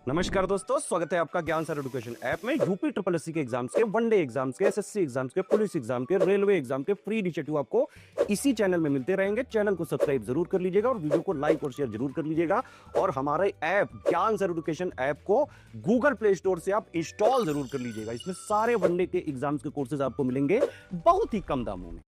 नमस्कार दोस्तों, स्वागत है आपका ज्ञान सर एजुकेशन ऐप में। यूपी ट्रिपल एससी के एग्जाम्स के, वनडे एग्जाम्स के, एसएससी एग्जाम्स के, पुलिस एग्जाम के, रेलवे एग्जाम के फ्री इनिशिएटिव आपको इसी चैनल में मिलते रहेंगे। चैनल को सब्सक्राइब जरूर कर लीजिएगा और वीडियो को लाइक और शेयर जरूर कर लीजिएगा। और हमारे ऐप ज्ञान सर एजुकेशन ऐप को गूगल प्ले स्टोर से आप इंस्टॉल जरूर कर लीजिएगा। इसमें सारे वनडे के एग्जाम्स के कोर्सेज आपको मिलेंगे बहुत ही कम दामों में।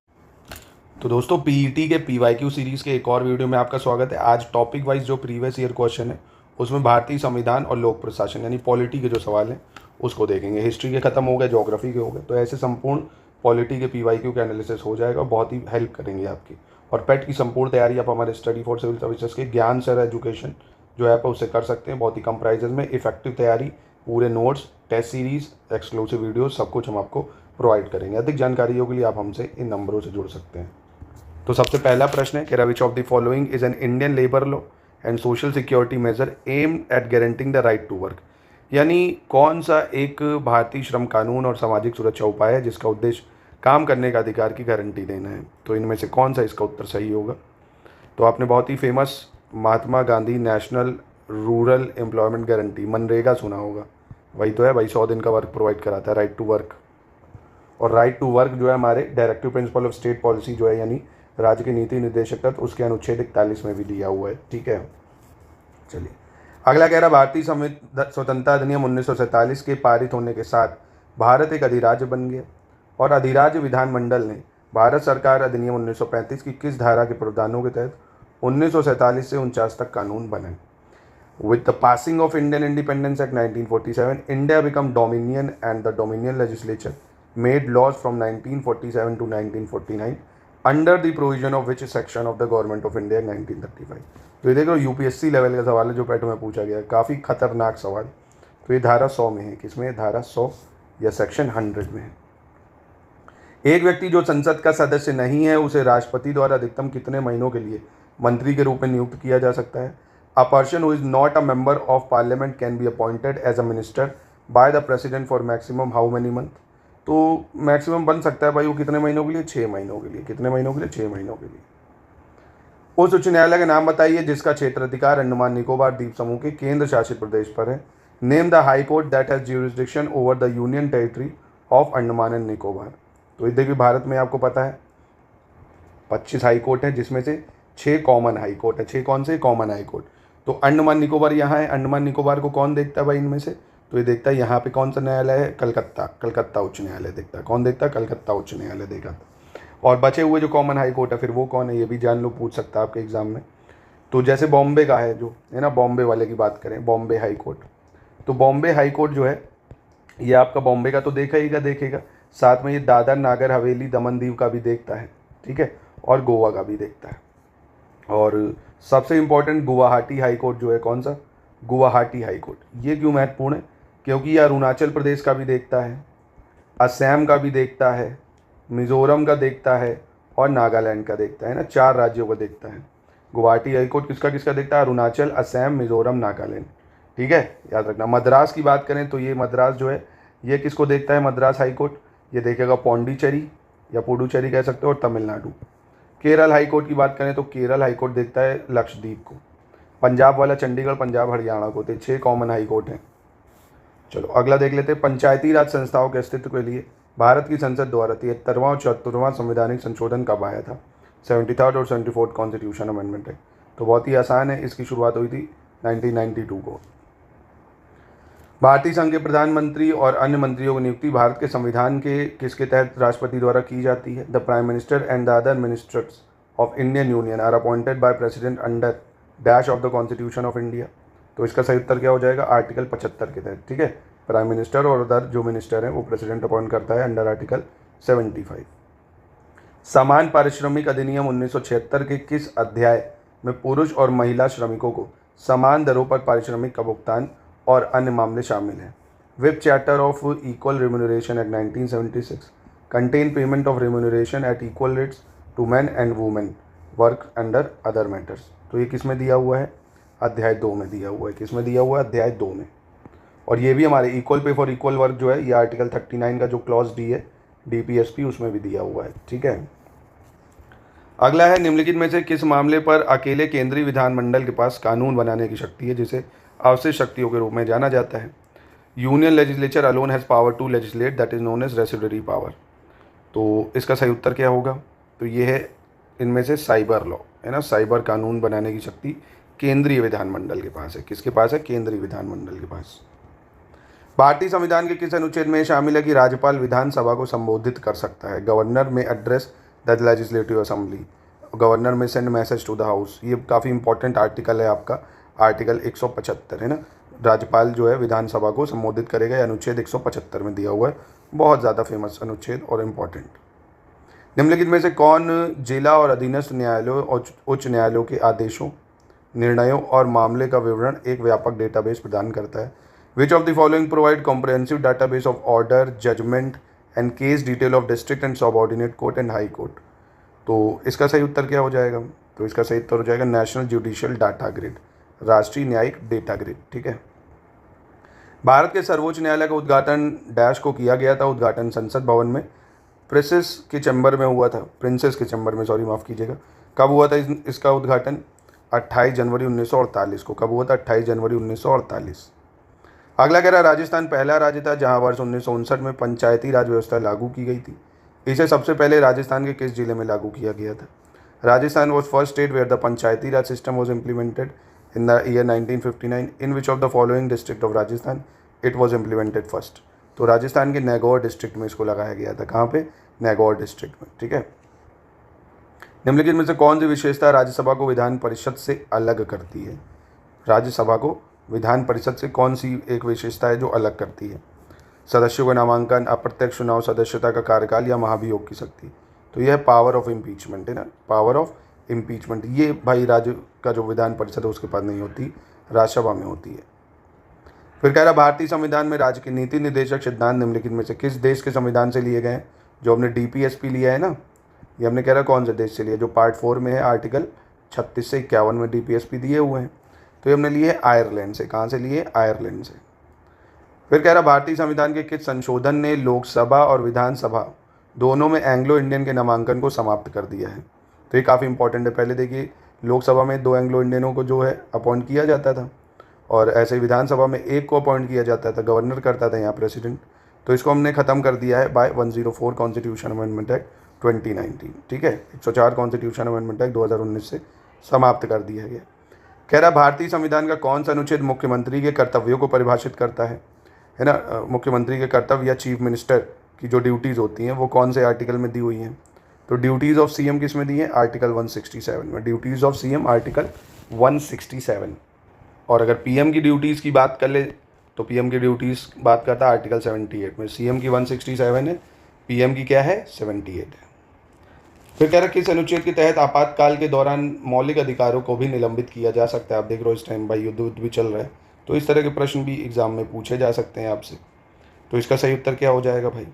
तो दोस्तों पीईटी के पीवाईक्यू सीरीज़ के एक और वीडियो में आपका स्वागत है। आज टॉपिक वाइज जो प्रीवियस ईयर क्वेश्चन है उसमें भारतीय संविधान और लोक प्रशासन यानी पॉलिटी के जो सवाल हैं उसको देखेंगे। हिस्ट्री के खत्म हो गए, ज्योग्राफी के हो गए, तो ऐसे संपूर्ण पॉलिटी के पीवाईक्यू के एनालिसिस हो जाएगा, बहुत ही हेल्प करेंगे आपकी। और पेट की संपूर्ण तैयारी आप हमारे स्टडी फॉर सिविल सर्विसेज के ज्ञान सर एजुकेशन जो ऐप है उससे कर सकते हैं। बहुत ही कम प्राइजेज में इफेक्टिव तैयारी, पूरे notes, test series, exclusive video सब कुछ हम आपको प्रोवाइड करेंगे। अधिक जानकारियों के लिए आप हमसे इन नंबरों से जुड़ सकते हैं। तो सबसे पहला प्रश्न है कि which of the following is an Indian labour law and social security measure aimed at guaranteeing the right to work, यानी कौन सा एक भारतीय श्रम कानून और सामाजिक सुरक्षा उपाय है जिसका उद्देश्य काम करने का अधिकार की गारंटी देना है। तो इनमें से कौन सा इसका उत्तर सही होगा। तो आपने बहुत ही famous Mahatma Gandhi national rural employment guarantee MNREGA सुना होगा, वही तो है भाई। 100 दिन का वर्क प्रोवाइड कराता है, राइट टू वर्क। और राइट टू वर्क जो है हमारे directive principle of state policy जो है यानी राज्य की नीति निर्देशक तत्व उसके अनुच्छेद 41 में भी दिया हुआ है। ठीक है, चलिए अगला कह रहा भारतीय स्वतंत्रता अधिनियम 1947 के पारित होने के साथ भारत एक अधिराज्य बन गया और अधिराज्य विधानमंडल ने भारत सरकार अधिनियम 1935 की किस धारा के प्रावधानों के तहत 1947 से 49 तक कानून बनाए। With the passing of Indian Independence Act 1947, India became Dominion and the Dominion legislature made laws from 1947 to 1949 under the provision of which section of the Government of India 1935। तो ये देखो यूपीएससी लेवल का सवाल है जो pattern में पूछा गया है, काफ़ी खतरनाक सवाल। तो ये धारा 100 में है, किसमें? धारा 100 या सेक्शन 100 में है। एक व्यक्ति जो संसद का सदस्य नहीं है उसे राष्ट्रपति द्वारा अधिकतम कितने महीनों के लिए मंत्री के रूप में नियुक्त किया जा सकता है। A person who is not a member of parliament can be appointed as a minister by the president for maximum how many month। तो मैक्सिमम बन सकता है भाई वो कितने महीनों के लिए? 6 महीनों के लिए। कितने महीनों के लिए? 6 महीनों के लिए। उस उच्च न्यायालय का नाम बताइए जिसका क्षेत्राधिकार अंडमान निकोबार द्वीप समूह के केंद्र शासित प्रदेश पर है। Name the high court that has jurisdiction over the union territory of Andaman and Nicobar. तो ये देखिए भारत में आपको पता है 25 हाई कोर्ट है जिसमें से 6 कॉमन हाई कोर्ट है। 6 कौन से? Common high court. तो अंडमान निकोबार यहाँ है। अंडमान निकोबार को कौन देखता है भाई इनमें से? तो ये देखता है यहाँ पे कौन सा न्यायालय है? कलकत्ता उच्च न्यायालय देखता है। कौन देखता है? कलकत्ता उच्च न्यायालय देखा। और बचे हुए जो कॉमन हाई कोर्ट है फिर वो कौन है ये भी जान लो, पूछ सकता है आपके एग्जाम में। तो जैसे बॉम्बे का है जो है ना, बॉम्बे वाले की बात करें, बॉम्बे हाई कोर्ट। तो बॉम्बे हाई कोर्ट जो है ये आपका बॉम्बे का तो देखेगा, साथ में ये दादर नागर हवेली दमन दीव का भी देखता है। ठीक है, और गोवा का भी देखता है। और सबसे इम्पोर्टेंट गुवाहाटी हाई कोर्ट जो है, कौन सा? Guwahati high court. ये क्यों महत्वपूर्ण है? क्योंकि ये अरुणाचल प्रदेश का भी देखता है, असम का भी देखता है, मिजोरम का देखता है और नागालैंड का देखता है ना। 4 राज्यों का देखता है। गुवाहाटी हाई कोर्ट किसका किसका देखता है? अरुणाचल, असम, मिजोरम, नागालैंड। ठीक है, याद रखना। मद्रास की बात करें तो ये मद्रास जो है ये किसको देखता है? मद्रास हाई कोर्ट ये देखेगा पौंडीचेरी या पुडुचेरी कह सकते हो और तमिलनाडु। केरल हाई कोर्ट की बात करें तो केरल हाई कोर्ट देखता है लक्षद्वीप को। पंजाब वाला चंडीगढ़, पंजाब हरियाणा को। तो 6 कॉमन हाई कोर्ट हैं। चलो अगला देख लेते हैं। पंचायती राज संस्थाओं के अस्तित्व के लिए भारत की संसद द्वारा 73वां और 74वां संवैधानिक संशोधन कब आया था? 73rd और 74th कॉन्स्टिट्यूशन अमेंडमेंट है। तो बहुत ही आसान है, इसकी शुरुआत हुई थी 1992 को। भारतीय संघ के प्रधानमंत्री और अन्य मंत्रियों की नियुक्ति भारत के संविधान के किसके तहत राष्ट्रपति द्वारा की जाती है? The prime minister and the other ministers of Indian union are appointed by president under dash of the constitution of India. तो इसका सही उत्तर क्या हो जाएगा? आर्टिकल 75 के तहत। ठीक है, प्राइम मिनिस्टर और अदर जो मिनिस्टर हैं वो प्रेसिडेंट अपॉइंट करता है अंडर आर्टिकल 75। समान पारिश्रमिक अधिनियम 1976 के किस अध्याय में पुरुष और महिला श्रमिकों को समान दरों पर पारिश्रमिक का भुगतान और अन्य मामले शामिल हैं? Whip chapter of equal remuneration act 1976 contain payment of remuneration at equal rates to man and women work under other matters. तो ये किस में दिया हुआ है? अध्याय 2 में दिया हुआ है। किस में दिया हुआ है? अध्याय 2 में। और ये भी हमारे equal pay for equal work जो है ये आर्टिकल 39 का जो क्लॉज डी है डीपीएसपी उसमें भी दिया हुआ है। ठीक है, अगला है निम्नलिखित में से किस मामले पर अकेले केंद्रीय विधानमंडल के पास कानून बनाने की शक्ति है जिसे अवशिष्ट शक्तियों के रूप में जाना जाता है। Union legislature alone has power to legislate, that is known as residuary power. तो इसका सही उत्तर क्या होगा? तो ये है इनमें से साइबर लॉ, है ना, साइबर कानून बनाने की शक्ति केंद्रीय विधानमंडल के पास है। किसके पास है? केंद्रीय विधानमंडल के पास। भारतीय संविधान के किस अनुच्छेद में शामिल है कि राज्यपाल विधानसभा को संबोधित कर सकता है? Governor may address the legislative assembly, governor may send message to the house. ये काफ़ी इंपॉर्टेंट आर्टिकल है आपका, आर्टिकल 175, है ना। राज्यपाल जो है विधानसभा को संबोधित करेगा, ये अनुच्छेद 175 में दिया हुआ है। बहुत ज़्यादा फेमस अनुच्छेद और इम्पॉर्टेंट। निम्नलिखित में से कौन जिला और अधीनस्थ न्यायालयों और उच्च न्यायालयों के आदेशों, निर्णयों और मामले का विवरण एक व्यापक डेटाबेस प्रदान करता है? Which of the following provide comprehensive database of order, judgment and case detail of district and subordinate court and high court? तो इसका सही उत्तर क्या हो जाएगा? तो इसका सही उत्तर हो जाएगा नेशनल जुडिशियल डाटा ग्रिड, राष्ट्रीय न्यायिक डेटा ग्रिड। ठीक है। भारत के सर्वोच्च न्यायालय का उद्घाटन डैश को किया गया था? उद्घाटन संसद भवन में प्रिंसेस के चैम्बर में हुआ था, प्रिंसेस के चैम्बर में, सॉरी माफ़ कीजिएगा। कब हुआ था इसका उद्घाटन? 28 जनवरी 1948 को। कब हुआ था? 28 जनवरी 1948। अगला कह रहा है राजस्थान पहला राज्य था जहां वर्ष 1959 में पंचायती राज व्यवस्था लागू की गई थी। इसे सबसे पहले राजस्थान के किस जिले में लागू किया गया था? Rajasthan was first state where the panchayati raj system was implemented in the year 1959। In which of the following district of Rajasthan it was implemented first? तो राजस्थान के नागौर डिस्ट्रिक्ट में इसको लगाया गया था। कहाँ पे? नागौर डिस्ट्रिक्ट में। ठीक है। निम्नलिखित में से कौन सी विशेषता राज्यसभा को विधान परिषद से अलग करती है? राज्यसभा को विधान परिषद से कौन सी एक विशेषता है जो अलग करती है? सदस्यों का नामांकन, अप्रत्यक्ष चुनाव, सदस्यता का कार्यकाल या महाभियोग की शक्ति? तो यह है पावर ऑफ इम्पीचमेंट, है ना, पावर ऑफ इम्पीचमेंट। ये भाई राज्य का जो विधान परिषद है उसके पास नहीं होती, राज्यसभा में होती है। फिर कह रहा भारतीय संविधान में राज्य के नीति निर्देशक सिद्धांत निम्नलिखित में से किस देश के संविधान से लिए गए हैं? जो हमने DPSP लिया है ना, ये हमने कह रहा कौन से देश से लिया? जो पार्ट 4 में है, आर्टिकल 36 से 51 में DPSP दिए हुए हैं। तो ये हमने लिए है आयरलैंड से। कहाँ से लिए? आयरलैंड से। फिर कह रहा भारतीय संविधान के किस संशोधन ने लोकसभा और विधानसभा दोनों में एंग्लो इंडियन के नामांकन को समाप्त कर दिया है? तो ये काफ़ी इंपॉर्टेंट है। पहले देखिए, लोकसभा में 2 एंग्लो इंडियनों को जो है अपॉइंट किया जाता था, और ऐसे ही विधानसभा में 1 को अपॉइंट किया जाता था, गवर्नर करता था यहाँ प्रेसिडेंट। तो इसको हमने ख़त्म कर दिया है बाय 104 कॉन्स्टिट्यूशन अमेंडमेंट एक्ट 2019। ठीक है, 104 कॉन्स्टिट्यूशन अमेंडमेंट एक्ट 2019 से समाप्त कर दिया गया। कह रहा भारतीय संविधान का कौन सा अनुच्छेद मुख्यमंत्री के कर्तव्यों को परिभाषित करता है ना? मुख्यमंत्री के कर्तव्य या चीफ मिनिस्टर की जो ड्यूटीज़ होती हैं वो कौन से आर्टिकल में दी हुई हैं? तो ड्यूटीज़ ऑफ CM किस में दी है? आर्टिकल 167 में। Duties of CM article 167। और अगर PM की ड्यूटीज़ की बात कर ले तो PM की ड्यूटीज़ बात करता है आर्टिकल 78 में। CM की 167 है, PM की क्या है? 78 है। फिर कह रहा किस अनुच्छेद के तहत आपातकाल के दौरान मौलिक अधिकारों को भी निलंबित किया जा सकता है? आप देख रहे हो इस टाइम भाई युद्ध भी चल रहा है, तो इस तरह के प्रश्न भी एग्जाम में पूछे जा सकते हैं आपसे। तो इसका सही उत्तर क्या हो जाएगा भाई?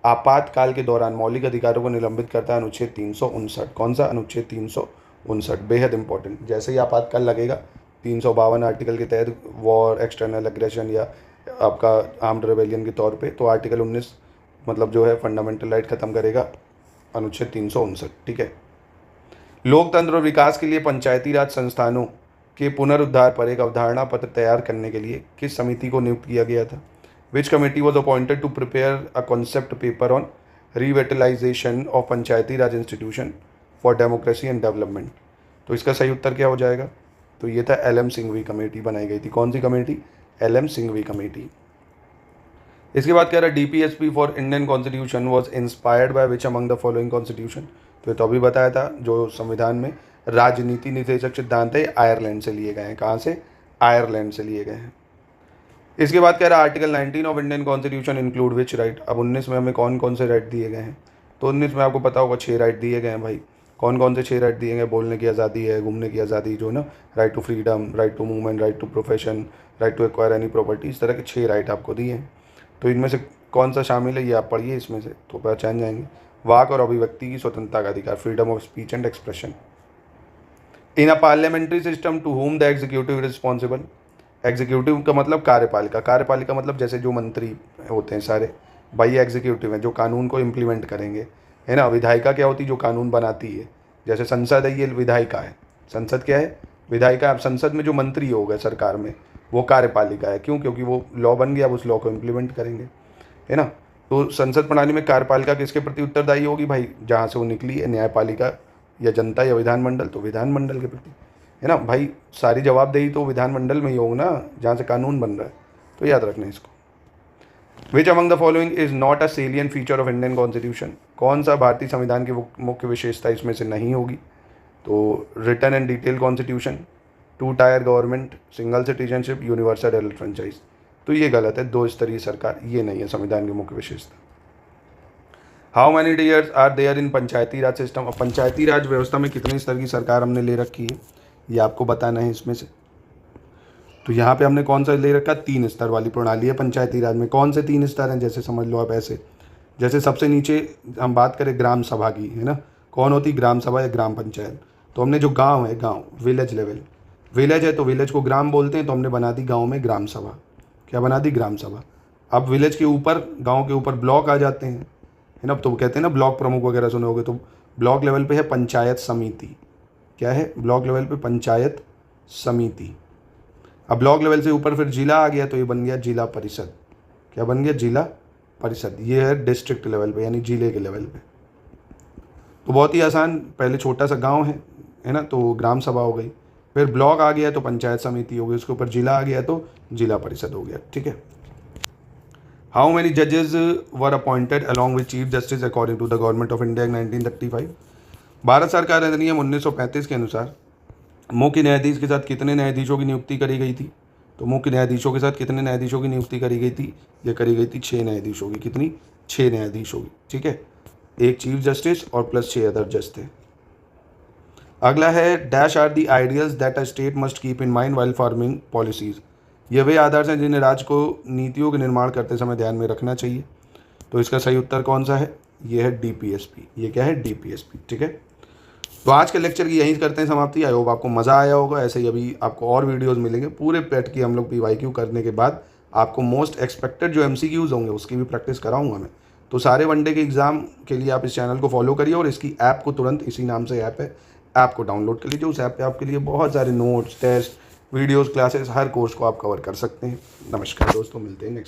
आपातकाल के दौरान मौलिक अधिकारों को निलंबित करता है अनुच्छेद 359। कौन सा? अनुच्छेद 359, बेहद इंपॉर्टेंट। जैसे ही आपातकाल लगेगा 352 आर्टिकल के तहत वॉर, एक्सटर्नल एग्रेशन या आपका आर्म्ड रेबेलियन के तौर पे, तो आर्टिकल 19 मतलब जो है फंडामेंटल राइट ख़त्म करेगा अनुच्छेद 359। ठीक है। लोकतंत्र और विकास के लिए पंचायती राज संस्थानों के पुनरुद्धार पर एक अवधारणा पत्र तैयार करने के लिए किस समिति को नियुक्त किया गया था? Which committee was appointed to prepare a concept paper on revitalisation of Panchayati Raj institution for democracy and development? तो इसका सही उत्तर क्या हो जाएगा? तो ये था LM सिंघवी कमेटी बनाई गई थी। कौन सी कमेटी? LM Singhvi committee. इसके बाद कह रहा है DPSP for Indian constitution was inspired by which among the following constitution? तो अभी बताया था, जो संविधान में राजनीति निर्देशक सिद्धांत है आयरलैंड से लिए गए हैं। कहाँ से? आयरलैंड से लिए गए हैं। इसके बाद कह रहा है article 19 of Indian constitution include which right? अब 19 में हमें कौन कौन से राइट दिए गए हैं? तो 19 में आपको पता होगा 6 राइट दिए गए हैं भाई। कौन कौन से 6 राइट दिए गए? बोलने की आज़ादी है, घूमने की आज़ादी, जो ना right to freedom, right to movement, right to profession, right to acquire any property, इस तरह के 6 राइट आपको दिए हैं। तो इनमें से कौन सा शामिल है ये आप पढ़िए इसमें से, तो पहचान जाएंगे। वाक और अभिव्यक्ति की स्वतंत्रता का अधिकार, freedom of speech and expression. In a parliamentary system to whom the executive responsible? Executive का मतलब कार्यपालिका, कार्यपालिका मतलब जैसे जो मंत्री होते हैं सारे भाई एग्जीक्यूटिव हैं, जो कानून को इम्प्लीमेंट करेंगे, है ना। विधायिका क्या होती है? जो कानून बनाती है। जैसे संसद है, ये विधायिका है। संसद क्या है? विधायिका। अब संसद में जो मंत्री हो गए सरकार में, वो कार्यपालिका है। क्यों? क्योंकि वो लॉ बन गया, अब उस लॉ को इम्प्लीमेंट करेंगे, है ना। तो संसद प्रणाली में कार्यपालिका किसके प्रति उत्तरदायी होगी भाई? जहाँ से वो निकली है, न्यायपालिका या जनता या विधानमंडल, तो विधानमंडल के प्रति, है ना भाई। सारी जवाबदेही तो विधानमंडल में ही होगी ना, जहाँ से कानून बन रहा है। तो याद रखना इसको। Which among the following is not a सेलियन feature of Indian constitution? कौन सा भारतीय संविधान की मुख्य विशेषता इसमें से नहीं होगी? तो written and detail constitution, 2 tier government, single citizenship, universal adult franchise. तो ये गलत है, 2 स्तरीय सरकार ये नहीं है संविधान की मुख्य विशेषता। How many tiers are there in panchayati raj system? अब पंचायती राज व्यवस्था में कितने स्तर की सरकार हमने ले रखी है, ये आपको बताना है इसमें से। तो यहाँ पे हमने कौन सा ले रखा? 3 स्तर वाली प्रणाली है पंचायती राज में। कौन से 3 स्तर हैं? जैसे समझ लो आप ऐसे, जैसे सबसे नीचे हम बात करें ग्राम सभा की, है ना। कौन होती? ग्राम सभा या ग्राम पंचायत। तो हमने जो गांव है, गांव विलेज लेवल, विलेज है तो विलेज को ग्राम बोलते हैं, तो हमने बना दी गांव में ग्राम सभा। क्या बना दी? ग्राम सभा। अब विलेज के ऊपर, गांव के ऊपर ब्लॉक आ जाते हैं, है ना। तो वो कहते हैं ना ब्लॉक प्रमुख वगैरह सुने होगे, तो ब्लॉक लेवल पे है पंचायत समिति। क्या है? ब्लॉक लेवल पे पंचायत समिति। अब ब्लॉक लेवल से ऊपर फिर जिला आ गया, तो ये बन गया जिला परिषद। क्या बन गया? जिला परिषद। ये है डिस्ट्रिक्ट लेवल पे, यानी जिले के लेवल पे। तो बहुत ही आसान, पहले छोटा सा गांव है ना, तो ग्राम सभा हो गई, फिर ब्लॉक आ गया तो पंचायत समिति हो गई, उसके ऊपर जिला आ गया तो जिला परिषद हो गया। ठीक है। हाउ मेनी जजेस were appointed along with chief justice according to the government of India 1935? Bharat सरकार अधिनियम 1935 के अनुसार मुख्य न्यायाधीश के साथ कितने न्यायाधीशों की नियुक्ति करी गई थी? तो मुख्य न्यायाधीशों के साथ कितने न्यायाधीशों की नियुक्ति करी गई थी? ये करी गई थी 6 न्यायाधीशों की। कितनी? 6 न्यायाधीशों की। ठीक है। एक चीफ जस्टिस और प्लस 6 अदर जज थे। अगला है dash are the ideals that a state must keep in mind while forming policies? ये वे आदर्श हैं जिन्हें राज्य को नीतियों के निर्माण करते समय ध्यान में रखना चाहिए। तो इसका सही उत्तर कौन सा है? ये है डीपीएसपी। ये क्या है? डीपीएसपी। ठीक है। तो आज के लेक्चर की यहीं करते हैं समाप्ति। आई होप आपको मज़ा आया होगा। ऐसे ही अभी आपको और वीडियोस मिलेंगे पूरे पेट की। हम लोग पीवाईक्यू करने के बाद आपको मोस्ट एक्सपेक्टेड जो एमसीक्यूज होंगे उसकी भी प्रैक्टिस कराऊंगा मैं। तो सारे वनडे के एग्जाम के लिए आप इस चैनल को फॉलो करिए और इसकी ऐप को तुरंत, इसी नाम से ऐप है, ऐप को डाउनलोड कर लीजिए। उस ऐप पे आपके लिए बहुत सारे नोट्स, टेस्ट, वीडियोस, क्लासेस, हर कोर्स को आप कवर कर सकते हैं। नमस्कार दोस्तों, मिलते हैं नेक्स्ट